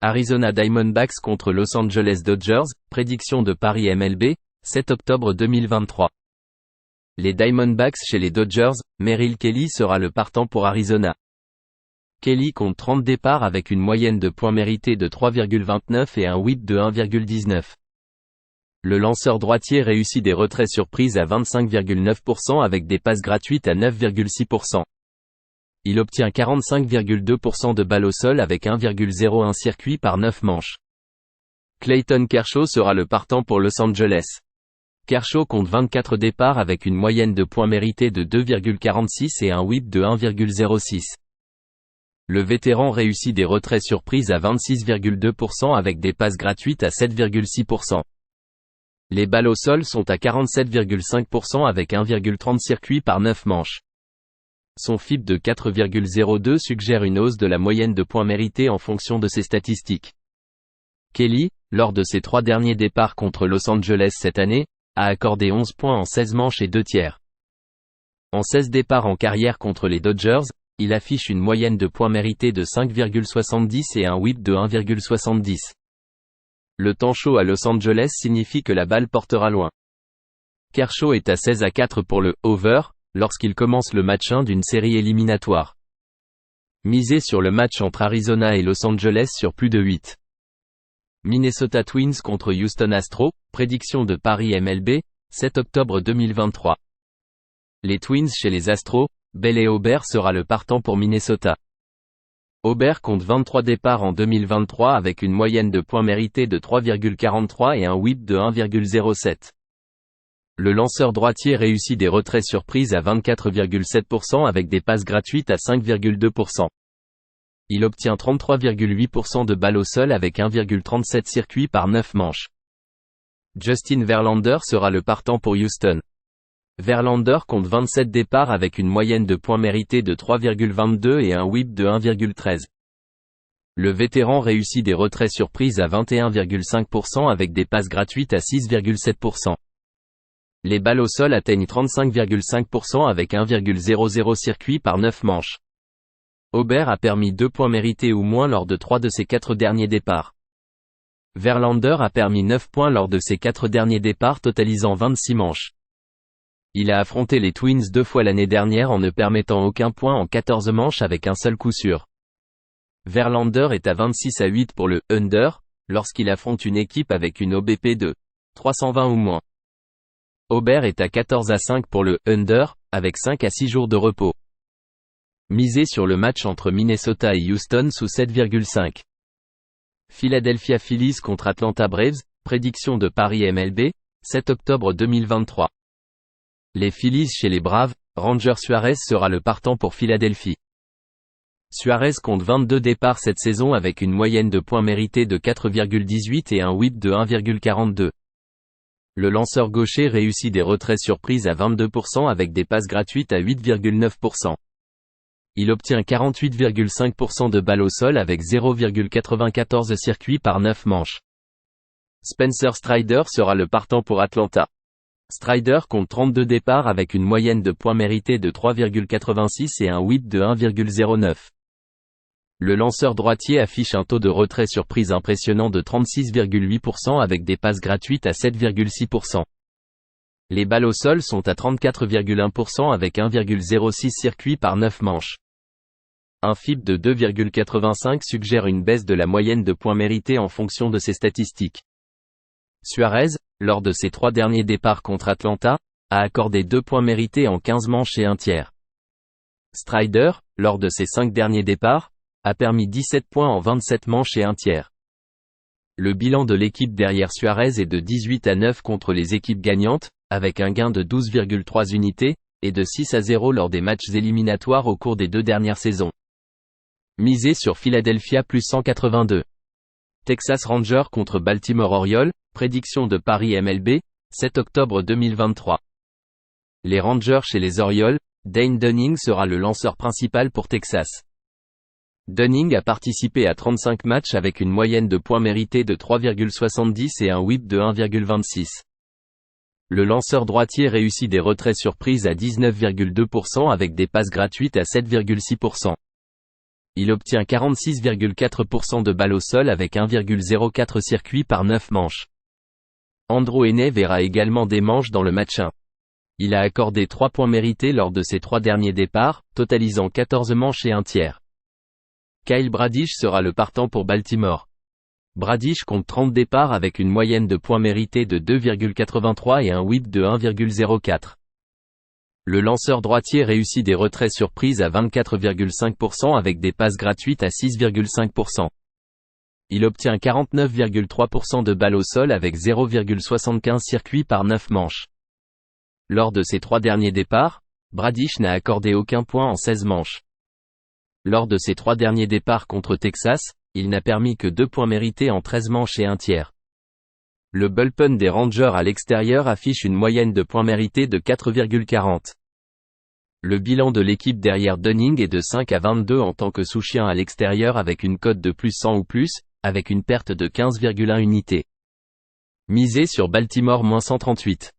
Arizona Diamondbacks contre Los Angeles Dodgers, prédiction de Paris MLB, 7 octobre 2023. Les Diamondbacks chez les Dodgers, Merrill Kelly sera le partant pour Arizona. Kelly compte 30 départs avec une moyenne de points mérités de 3,29 et un whip de 1,19. Le lanceur droitier réussit des retraits surprises à 25,9% avec des passes gratuites à 9,6%. Il obtient 45,2% de balles au sol avec 1,01 circuit par 9 manches. Clayton Kershaw sera le partant pour Los Angeles. Kershaw compte 24 départs avec une moyenne de points mérités de 2,46 et un whip de 1,06. Le vétéran réussit des retraits surprises à 26,2% avec des passes gratuites à 7,6%. Les balles au sol sont à 47,5% avec 1,30 circuit par 9 manches. Son FIP de 4,02 suggère une hausse de la moyenne de points mérités en fonction de ses statistiques. Kelly, lors de ses 3 derniers départs contre Los Angeles cette année, a accordé 11 points en 16 manches et 2 tiers. En 16 départs en carrière contre les Dodgers, il affiche une moyenne de points mérités de 5,70 et un whip de 1,70. Le temps chaud à Los Angeles signifie que la balle portera loin. Kershaw est à 16-4 pour le « over » lorsqu'il commence le match 1 d'une série éliminatoire. Misez sur le match entre Arizona et Los Angeles sur plus de 8. Minnesota Twins contre Houston Astros, prédiction de Paris MLB, 7 octobre 2023. Les Twins chez les Astros, Bailey Ober sera le partant pour Minnesota. Ober compte 23 départs en 2023 avec une moyenne de points mérités de 3,43 et un whip de 1,07. Le lanceur droitier réussit des retraits surprises à 24,7% avec des passes gratuites à 5,2%. Il obtient 33,8% de balles au sol avec 1,37 circuits par 9 manches. Justin Verlander sera le partant pour Houston. Verlander compte 27 départs avec une moyenne de points mérités de 3,22 et un whip de 1,13. Le vétéran réussit des retraits surprises à 21,5% avec des passes gratuites à 6,7%. Les balles au sol atteignent 35,5% avec 1,00 circuit par 9 manches. Ober a permis 2 points mérités ou moins lors de 3 de ses 4 derniers départs. Verlander a permis 9 points lors de ses 4 derniers départs totalisant 26 manches. Il a affronté les Twins 2 fois l'année dernière en ne permettant aucun point en 14 manches avec un seul coup sûr. Verlander est à 26-8 pour le « under » lorsqu'il affronte une équipe avec une OBP de 320 ou moins. Ober est à 14-5 pour le « under » avec 5 à 6 jours de repos. Misez sur le match entre Minnesota et Houston sous 7,5. Philadelphia Phillies contre Atlanta Braves, prédiction de Paris MLB, 7 octobre 2023. Les Phillies chez les Braves, Ranger Suarez sera le partant pour Philadelphie. Suarez compte 22 départs cette saison avec une moyenne de points mérités de 4,18 et un whip de 1,42. Le lanceur gaucher réussit des retraits surprises à 22% avec des passes gratuites à 8,9%. Il obtient 48,5% de balles au sol avec 0,94 circuits par 9 manches. Spencer Strider sera le partant pour Atlanta. Strider compte 32 départs avec une moyenne de points mérités de 3,86 et un whip de 1,09. Le lanceur droitier affiche un taux de retrait surprise impressionnant de 36,8% avec des passes gratuites à 7,6%. Les balles au sol sont à 34,1% avec 1,06 circuits par 9 manches. Un FIP de 2,85 suggère une baisse de la moyenne de points mérités en fonction de ses statistiques. Suarez, lors de ses 3 derniers départs contre Atlanta, a accordé 2 points mérités en 15 manches et un tiers. Strider, lors de ses 5 derniers départs, a permis 17 points en 27 manches et un tiers. Le bilan de l'équipe derrière Suarez est de 18-9 contre les équipes gagnantes, avec un gain de 12,3 unités, et de 6-0 lors des matchs éliminatoires au cours des 2 dernières saisons. Misez sur Philadelphia plus 182. Texas Rangers contre Baltimore Orioles, prédiction de Paris MLB, 7 octobre 2023. Les Rangers chez les Orioles, Dane Dunning sera le lanceur principal pour Texas. Dunning a participé à 35 matchs avec une moyenne de points mérités de 3,70 et un whip de 1,26. Le lanceur droitier réussit des retraits surprises à 19,2% avec des passes gratuites à 7,6%. Il obtient 46,4% de balles au sol avec 1,04 circuits par 9 manches. Andrew Enney verra également des manches dans le match 1. Il a accordé 3 points mérités lors de ses 3 derniers départs, totalisant 14 manches et un tiers. Kyle Bradish sera le partant pour Baltimore. Bradish compte 30 départs avec une moyenne de points mérités de 2,83 et un whip de 1,04. Le lanceur droitier réussit des retraits surprises à 24,5% avec des passes gratuites à 6,5%. Il obtient 49,3% de balles au sol avec 0,75 circuits par 9 manches. Lors de ses 3 derniers départs, Bradish n'a accordé aucun point en 16 manches. Lors de ses 3 derniers départs contre Texas, il n'a permis que 2 points mérités en 13 manches et un tiers. Le bullpen des Rangers à l'extérieur affiche une moyenne de points mérités de 4,40. Le bilan de l'équipe derrière Dunning est de 5 à 22 en tant que sous-chien à l'extérieur avec une cote de plus 100 ou plus, avec une perte de 15,1 unités. Misez sur Baltimore -138.